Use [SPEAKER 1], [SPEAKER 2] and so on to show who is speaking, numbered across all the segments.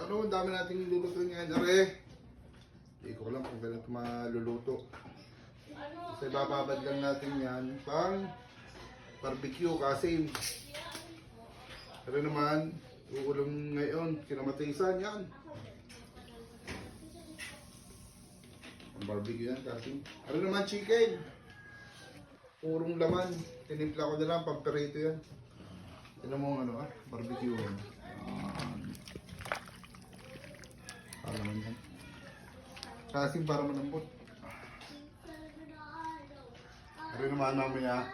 [SPEAKER 1] Ano, ang dami nating niluluto ngayon. Are, hindi ko alam kung ganito maluluto. Kasi bababad lang natin yan pang barbecue kasi pero naman, uulam ngayon, kinamatisan yan. Ang barbecue yan kasi. Ano naman chicken? Purong laman. Tinimpla ko na lang, pamperito yan. Tignan mo ano barbecue yan. Para naman yan. Kasi para malambot. Ano naman mamaya,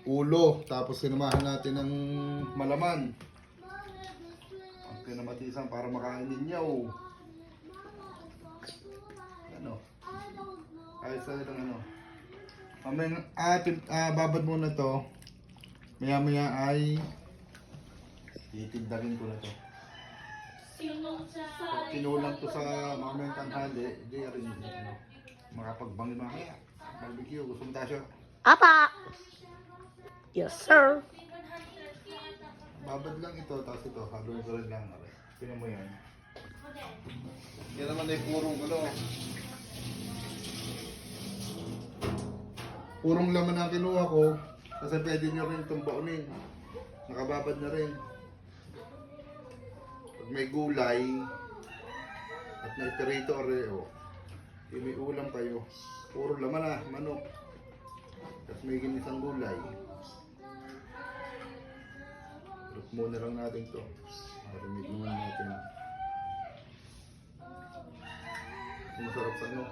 [SPEAKER 1] ulo, tapos sinamahan natin ng malaman. Ang kinamatisan para makain ninyo. Ano? Ayos na lang ano. Mamaya, babad muna to. Maya maya ay titindagin ko na to. Pag kinulang to sa mamayang tanghali, di rin ano, makapagbangi mamaya. Barbecue, gusto mo tasyo?
[SPEAKER 2] Apa! Yes, sir.
[SPEAKER 1] Babad lang ito, tapos ito, haluin ko rin lang. Tingnan mo yan. Yan naman ay purong ano. Purong laman ang kinuha ko, kasi pwede nyo rin itong baunin. Nakababad na rin. Pag may gulay, at may perito oreo, may ulam kayo. Puro laman manok. Tapos may ginisang gulay. Look muna lang natin to. Marinig naman natin. Masarap sa ano?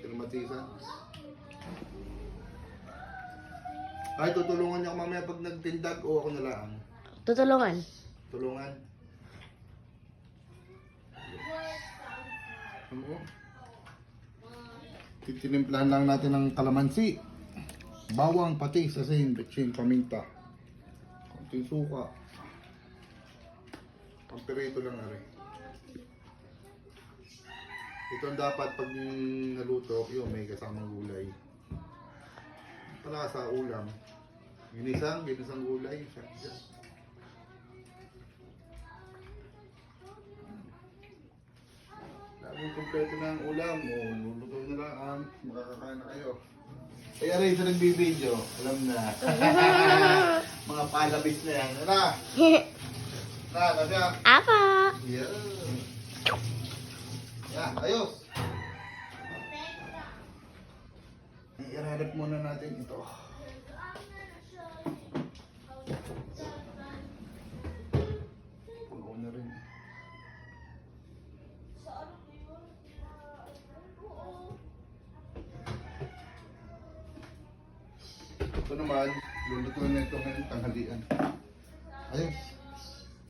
[SPEAKER 1] Kilmatisan. Ay, tutulungan niyo ako mamaya pag nagtindag o ako na lang.
[SPEAKER 2] Tutulungan.
[SPEAKER 1] Tulungan. Ano? Titinimplahan lang natin ng kalamansi. Bawang, patis, asin, betsin, paminta. Konting suka. Pamperito lang na rin. Ito ang dapat pag naluto, yun may kasamang gulay. Pala sa ulam. Ginisang gulay. Laging kompleto na ang ulam. O, luluto na lang. Makakakain na kayo. Kaya rin sa nagbibideo, alam na. Mga palabis na yan. Ano na? Nasya?
[SPEAKER 2] Apa!
[SPEAKER 1] Yeah. Yan, ayos. I-harap muna natin ito. Puno na rin. Ito naman, lulutuin na ito ngayong tanghalian. Ayos.